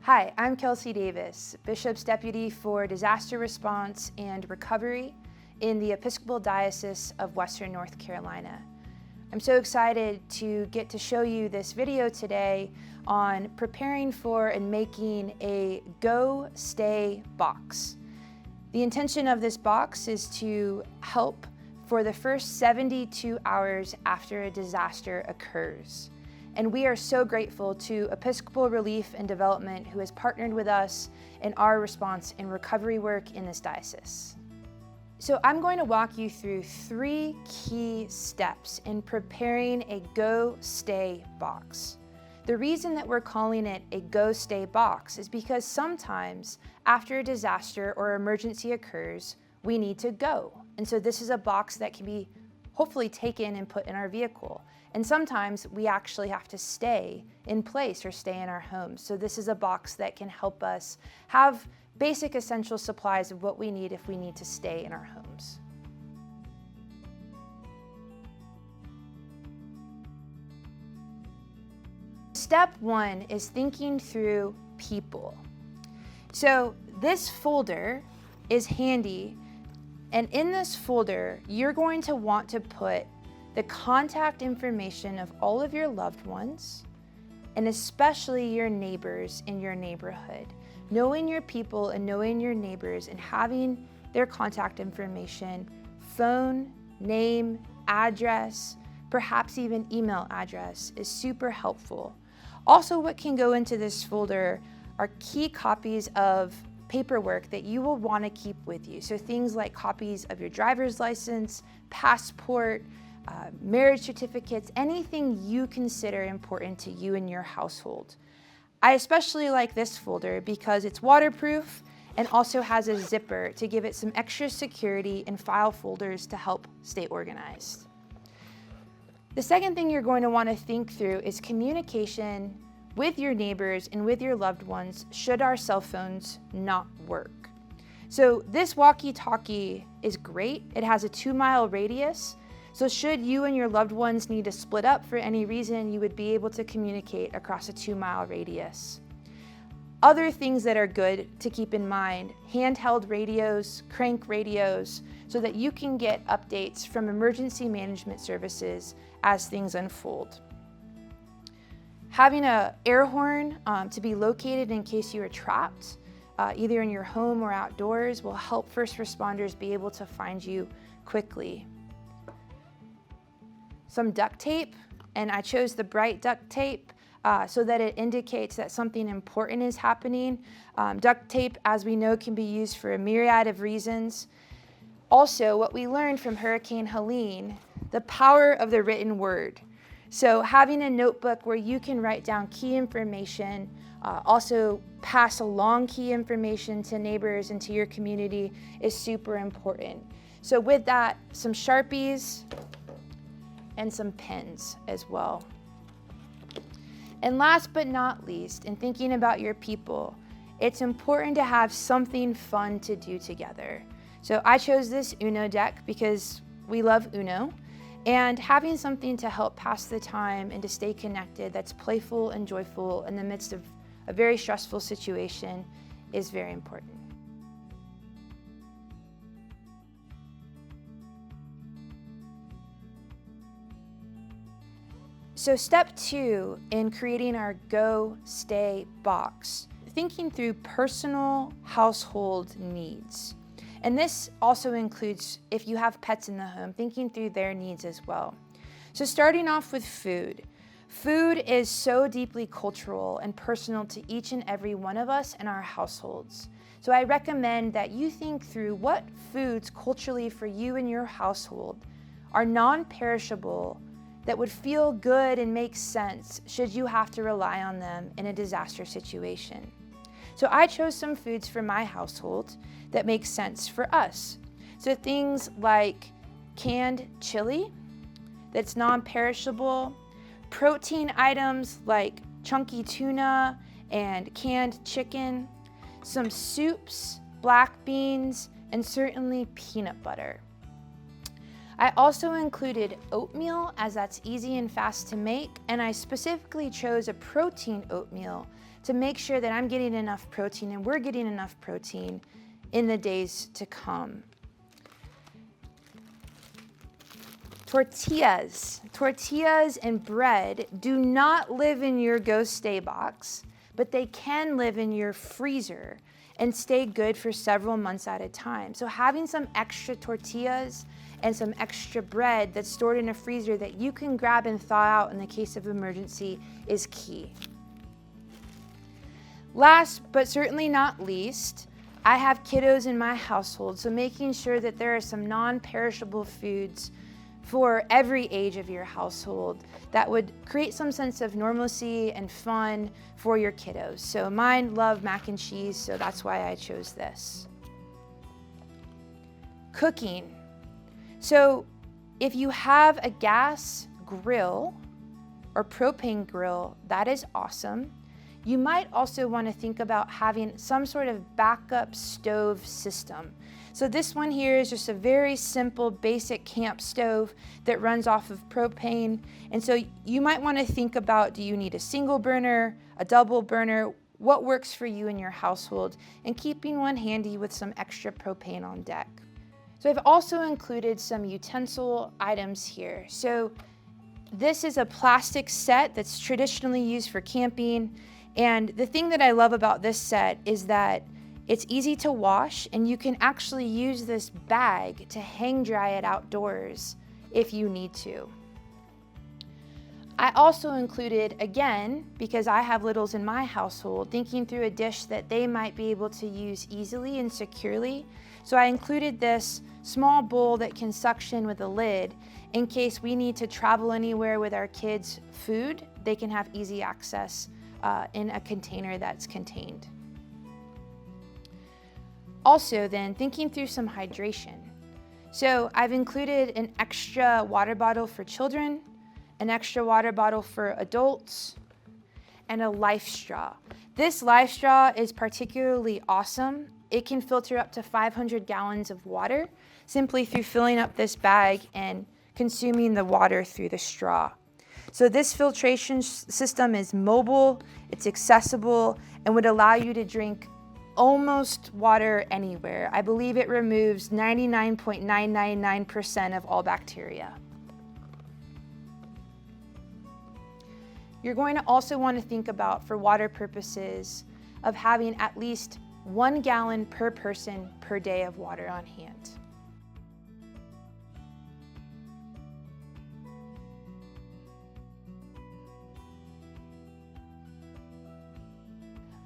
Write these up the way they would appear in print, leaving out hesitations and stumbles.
Hi, I'm Kelsey Davis, Bishop's Deputy for Disaster Response and Recovery in the Episcopal Diocese of Western North Carolina. I'm so excited to get to show you this video today on preparing for and making a Go Stay box. The intention of this box is to help for the first 72 hours after a disaster occurs. And we are so grateful to Episcopal Relief and Development, who has partnered with us in our response and recovery work in this diocese. So I'm going to walk you through 3 key steps in preparing a Go Stay box. The reason that we're calling it a Go Stay box is because sometimes after a disaster or emergency occurs, we need to go. And so this is a box that can be hopefully taken and put in our vehicle. And sometimes we actually have to stay in place or stay in our homes. So this is a box that can help us have basic essential supplies of what we need if we need to stay in our homes. Step 1 is thinking through people. So this folder is handy, and in this folder, you're going to want to put the contact information of all of your loved ones, and especially your neighbors in your neighborhood. Knowing your people and knowing your neighbors and having their contact information, phone, name, address, perhaps even email address is super helpful. Also, what can go into this folder are key copies of paperwork that you will want to keep with you. So things like copies of your driver's license, passport, marriage certificates, anything you consider important to you and your household. I especially like this folder because it's waterproof and also has a zipper to give it some extra security and file folders to help stay organized. The second thing you're going to want to think through is communication with your neighbors and with your loved ones should our cell phones not work. So this walkie-talkie is great. It has a 2-mile radius. So should you and your loved ones need to split up for any reason, you would be able to communicate across a 2-mile radius. Other things that are good to keep in mind: handheld radios, crank radios, so that you can get updates from emergency management services as things unfold. Having an air horn to be located in case you are trapped, either in your home or outdoors, will help first responders be able to find you quickly. Some duct tape, and I chose the bright duct tape so that it indicates that something important is happening. Duct tape, as we know, can be used for a myriad of reasons. Also, what we learned from Hurricane Helene, the power of the written word. So having a notebook where you can write down key information, also pass along key information to neighbors and to your community is super important. So with that, some Sharpies and some pens as well. And last but not least, in thinking about your people, it's important to have something fun to do together. So I chose this Uno deck because we love Uno, and having something to help pass the time and to stay connected that's playful and joyful in the midst of a very stressful situation is very important. So step 2 in creating our Go Stay box, thinking through personal household needs. And this also includes, if you have pets in the home, thinking through their needs as well. So starting off with food. Food is so deeply cultural and personal to each and every one of us in our households. So I recommend that you think through what foods culturally for you and your household are non-perishable, that would feel good and make sense should you have to rely on them in a disaster situation. So I chose some foods for my household that make sense for us. So things like canned chili that's non-perishable, protein items like chunky tuna and canned chicken, some soups, black beans, and certainly peanut butter. I also included oatmeal, as that's easy and fast to make, and I specifically chose a protein oatmeal to make sure that I'm getting enough protein and we're getting enough protein in the days to come. Tortillas and bread do not live in your Go Stay box, but they can live in your freezer and stay good for several months at a time. So having some extra tortillas and some extra bread that's stored in a freezer that you can grab and thaw out in the case of emergency is key. Last but certainly not least, I have kiddos in my household, so making sure that there are some non-perishable foods for every age of your household that would create some sense of normalcy and fun for your kiddos. So mine love mac and cheese, so that's why I chose this. Cooking. So if you have a gas grill or propane grill, that is awesome. You might also want to think about having some sort of backup stove system. So this one here is just a very simple, basic camp stove that runs off of propane. And so you might want to think about, do you need a single burner, a double burner? What works for you in your household? And keeping one handy with some extra propane on deck. So I've also included some utensil items here. So this is a plastic set that's traditionally used for camping. And the thing that I love about this set is that it's easy to wash, and you can actually use this bag to hang dry it outdoors if you need to. I also included, again, because I have littles in my household, thinking through a dish that they might be able to use easily and securely. So I included this small bowl that can suction with a lid in case we need to travel anywhere with our kids' food. They can have easy access in a container that's contained. Also then, thinking through some hydration. So I've included an extra water bottle for children, an extra water bottle for adults, and a life straw. This life straw is particularly awesome. It can filter up to 500 gallons of water simply through filling up this bag and consuming the water through the straw. So this filtration system is mobile, it's accessible, and would allow you to drink almost water anywhere. I believe it removes 99.999% of all bacteria. You're going to also want to think about, for water purposes, of having at least 1 gallon per person per day of water on hand.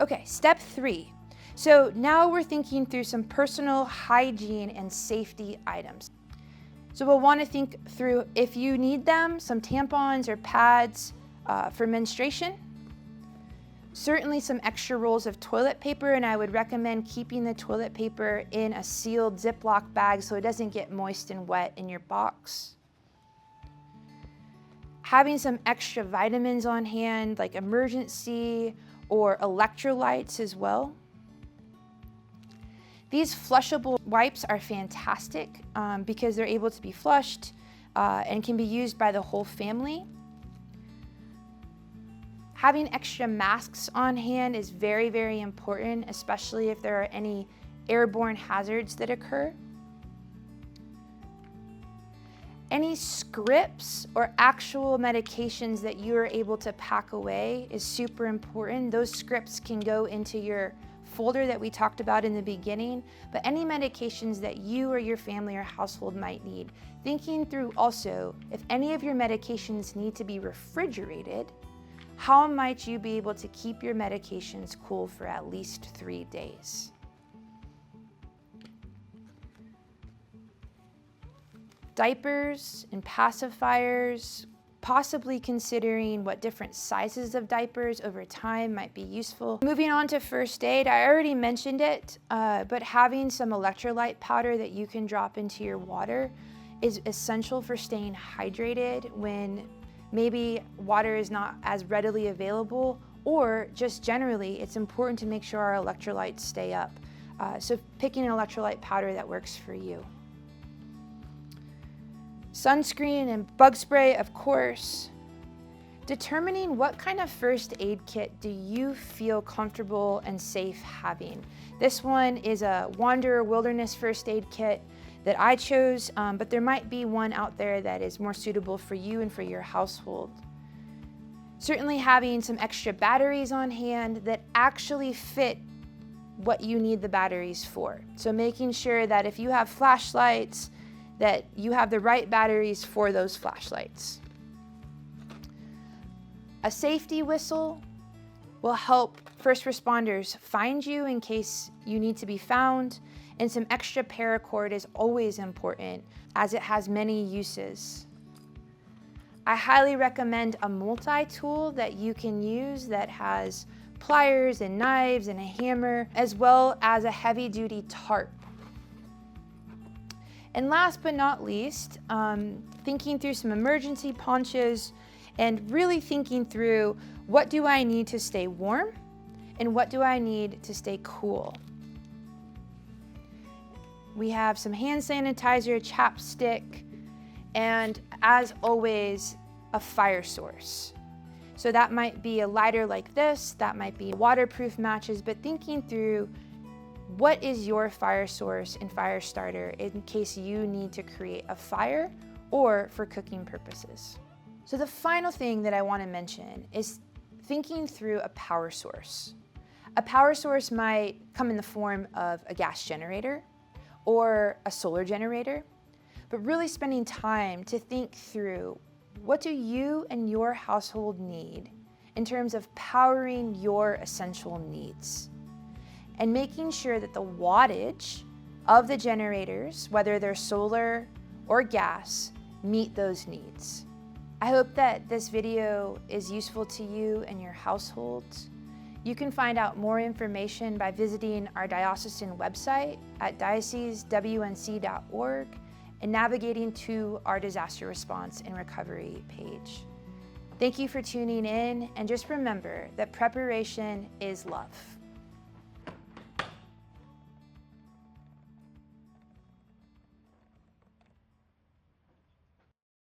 Okay, step 3. So now we're thinking through some personal hygiene and safety items. So we'll want to think through, if you need them, some tampons or pads for menstruation. Certainly some extra rolls of toilet paper, and I would recommend keeping the toilet paper in a sealed Ziploc bag so it doesn't get moist and wet in your box. Having some extra vitamins on hand, like Emergen-C or electrolytes as well. These flushable wipes are fantastic because they're able to be flushed and can be used by the whole family. Having extra masks on hand is very, very important, especially if there are any airborne hazards that occur. Any scripts or actual medications that you are able to pack away is super important. Those scripts can go into your folder that we talked about in the beginning, but any medications that you or your family or household might need. Thinking through also, if any of your medications need to be refrigerated, how might you be able to keep your medications cool for at least 3 days? Diapers and pacifiers, possibly considering what different sizes of diapers over time might be useful. Moving on to first aid, I already mentioned it, but having some electrolyte powder that you can drop into your water is essential for staying hydrated when maybe water is not as readily available, or just generally, it's important to make sure our electrolytes stay up. So picking an electrolyte powder that works for you. Sunscreen and bug spray, of course. Determining what kind of first aid kit do you feel comfortable and safe having. This one is a Wanderer Wilderness first aid kit that I chose, but there might be one out there that is more suitable for you and for your household. Certainly having some extra batteries on hand that actually fit what you need the batteries for. So making sure that if you have flashlights, that you have the right batteries for those flashlights. A safety whistle will help first responders find you in case you need to be found, and some extra paracord is always important as it has many uses. I highly recommend a multi-tool that you can use that has pliers and knives and a hammer, as well as a heavy-duty tarp. And last but not least, thinking through some emergency ponchos and really thinking through what do I need to stay warm and what do I need to stay cool. We have some hand sanitizer, chapstick, and as always, a fire source. So that might be a lighter like this, that might be waterproof matches, but thinking through what is your fire source and fire starter in case you need to create a fire or for cooking purposes. So the final thing that I want to mention is thinking through a power source. A power source might come in the form of a gas generator or a solar generator, but really spending time to think through what do you and your household need in terms of powering your essential needs, and making sure that the wattage of the generators, whether they're solar or gas, meet those needs. I hope that this video is useful to you and your households. You can find out more information by visiting our diocesan website at diocesewnc.org and navigating to our disaster response and recovery page. Thank you for tuning in, and just remember that preparation is love.